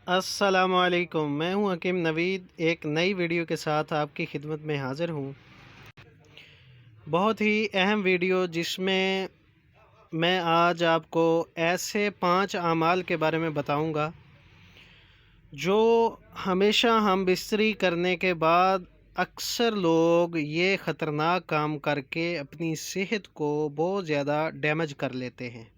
अस्सलामुअलैकुम। मैं हूं हकीम नवीद, एक नई वीडियो के साथ आपकी खिदमत में हाज़िर हूं। बहुत ही अहम वीडियो जिसमें मैं आज आपको ऐसे 5 अमाल के बारे में बताऊंगा जो हमेशा हम बिस्तरी करने के बाद अक्सर लोग ये ख़तरनाक काम करके अपनी सेहत को बहुत ज़्यादा डैमेज कर लेते हैं।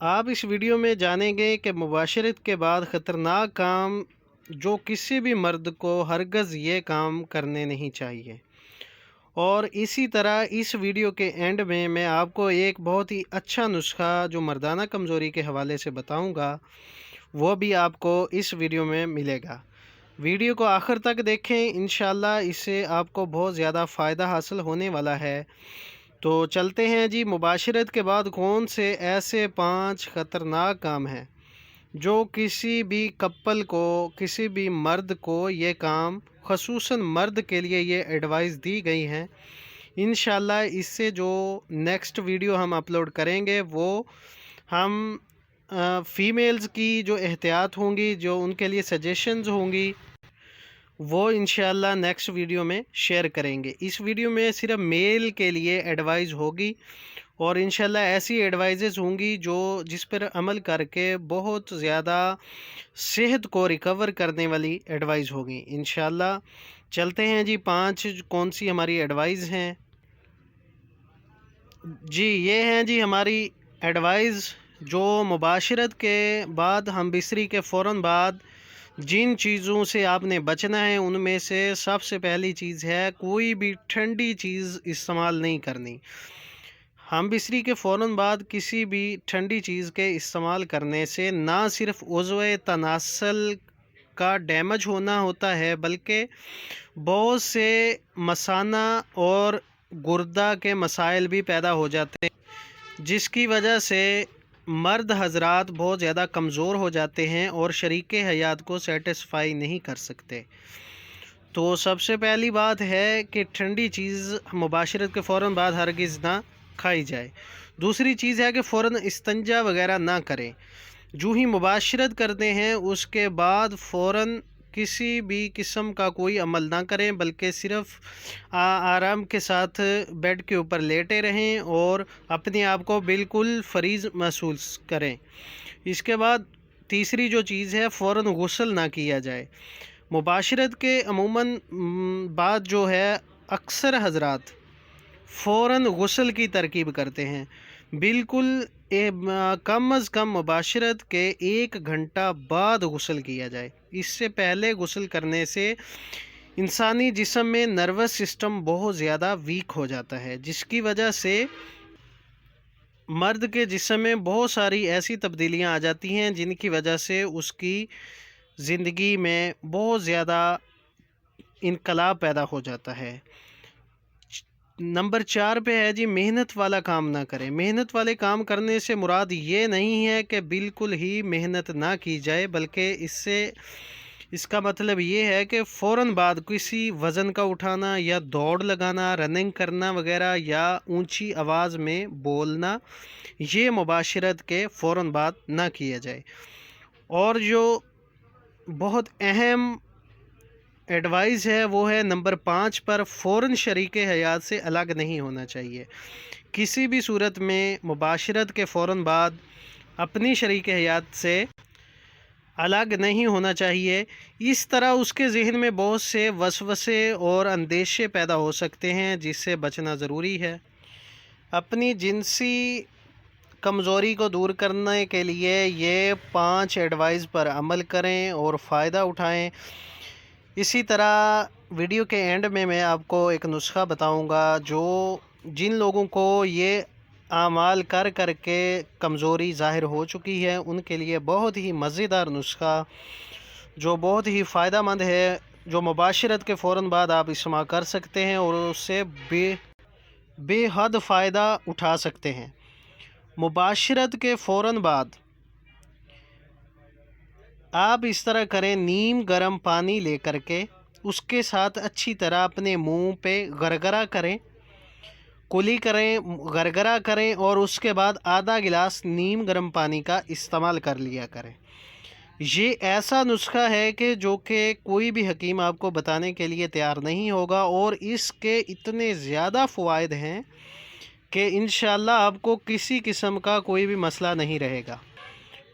आप इस वीडियो में जानेंगे कि मुबाशरत के बाद ख़तरनाक काम जो किसी भी मर्द को हरगज़ ये काम करने नहीं चाहिए। और इसी तरह इस वीडियो के एंड में मैं आपको एक बहुत ही अच्छा नुस्खा जो मर्दाना कमज़ोरी के हवाले से बताऊंगा, वो भी आपको इस वीडियो में मिलेगा। वीडियो को आखिर तक देखें, इंशाल्लाह इससे आपको बहुत ज़्यादा फ़ायदा हासिल होने वाला है। तो चलते हैं जी। मुबाशरत के बाद कौन से ऐसे 5 ख़तरनाक काम हैं जो किसी भी कपल को, किसी भी मर्द को ये काम, ख़ुसूसन मर्द के लिए ये एडवाइस दी गई हैं। इंशाल्लाह इससे जो नेक्स्ट वीडियो हम अपलोड करेंगे वो हम फ़ीमेल्स की जो एहतियात होंगी, जो उनके लिए सजेशंस होंगी, वो इंशाल्लाह नेक्स्ट वीडियो में शेयर करेंगे। इस वीडियो में सिर्फ मेल के लिए एडवाइस होगी और इंशाल्लाह ऐसी एडवाइजेज़ होंगी जो जिस पर अमल करके बहुत ज़्यादा सेहत को रिकवर करने वाली एडवाइस होगी इंशाल्लाह। चलते हैं जी, 5 कौन सी हमारी एडवाइस हैं। जी ये हैं जी हमारी एडवाइस जो मुबाशरत के बाद, हम बिस्तरी के फ़ौरन बाद जिन चीज़ों से आपने बचना है उनमें से सबसे पहली चीज़ है कोई भी ठंडी चीज़ इस्तेमाल नहीं करनी। हम बिस्तरी के फ़ौरन बाद किसी भी ठंडी चीज़ के इस्तेमाल करने से ना सिर्फ उज़्व तनासल का डैमेज होना होता है, बल्कि बहुत से मसाना और गुर्दा के मसाइल भी पैदा हो जाते हैं, जिसकी वजह से मर्द हजरात बहुत ज़्यादा कमज़ोर हो जाते हैं और शरीके हयात को सेटिस्फाई नहीं कर सकते। तो सबसे पहली बात है कि ठंडी चीज़ मुबाशरत के फ़ौरन बाद हरगिज़ ना खाई जाए। दूसरी चीज़ है कि फ़ौरन इस्तंजा वगैरह ना करें। जो ही मुबाशरत करते हैं उसके बाद फ़ौरन किसी भी किस्म का कोई अमल ना करें, बल्कि सिर्फ आराम के साथ बेड के ऊपर लेटे रहें और अपने आप को बिल्कुल फरीज़ महसूस करें। इसके बाद तीसरी जो चीज़ है, फ़ौरन गुस्ल ना किया जाए। मुबाशरत के अमूमन बाद जो है अक्सर हजरात फ़ौरन गुस्ल की तरकीब करते हैं। बिल्कुल कम अज़ कम मुबाशरत के 1 घंटा बाद गुस्ल किया जाए। इससे पहले गुस्ल करने से इंसानी जिस्म में नर्वस सिस्टम बहुत ज़्यादा वीक हो जाता है, जिसकी वजह से मर्द के जिस्म में बहुत सारी ऐसी तब्दीलियां आ जाती हैं जिनकी वजह से उसकी ज़िंदगी में बहुत ज़्यादा इनकलाब पैदा हो जाता है। नंबर 4 पे है जी, मेहनत वाला काम ना करें। मेहनत वाले काम करने से मुराद ये नहीं है कि बिल्कुल ही मेहनत ना की जाए, बल्कि इसका मतलब ये है कि फ़ौरन बाद किसी वज़न का उठाना या दौड़ लगाना, रनिंग करना वगैरह या ऊंची आवाज़ में बोलना, ये मुबाशरत के फ़ौरन बाद ना किया जाए। और जो बहुत अहम एडवाइस है वो है नंबर 5 पर, फ़ौरन शरीके हयात से अलग नहीं होना चाहिए। किसी भी सूरत में मुबाशरत के फ़ौरन बाद अपनी शरीके हयात से अलग नहीं होना चाहिए। इस तरह उसके ज़हन में बहुत से वसवसे और अंदेशे पैदा हो सकते हैं, जिससे बचना ज़रूरी है। अपनी जिनसी कमज़ोरी को दूर करने के लिए ये 5 एडवाइस पर अमल करें और फ़ायदा उठाएं। इसी तरह वीडियो के एंड में मैं आपको एक नुस्खा बताऊंगा जो जिन लोगों को ये आमाल कर के कमज़ोरी ज़ाहिर हो चुकी है उनके लिए बहुत ही मज़ेदार नुस्खा जो बहुत ही फ़ायदा मंद है, जो मुबाशरत के फ़ौरन बाद आप इस्तेमाल कर सकते हैं और उससे बेहद फ़ायदा उठा सकते हैं। मुबाशरत के फ़ौरन बाद आप इस तरह करें, नीम गर्म पानी लेकर के उसके साथ अच्छी तरह अपने मुंह पे गरगरा करें, कुली करें, गरगरा करें और उसके बाद आधा गिलास नीम गर्म पानी का इस्तेमाल कर लिया करें। یہ ایسا نسخہ ہے کہ جو کہ کوئی بھی حکیم آپ کو بتانے کے لیے تیار نہیں ہوگا، اور اس کے اتنے زیادہ فوائد ہیں کہ انشاءاللہ آپ کو کسی قسم کا کوئی بھی مسئلہ نہیں رہے گا۔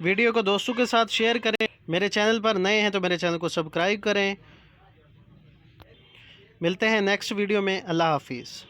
ویڈیو کو دوستوں کے ساتھ شیئر کریں، میرے چینل پر نئے ہیں تو میرے چینل کو سبسکرائب کریں۔ ملتے ہیں نیکسٹ ویڈیو میں، اللہ حافظ۔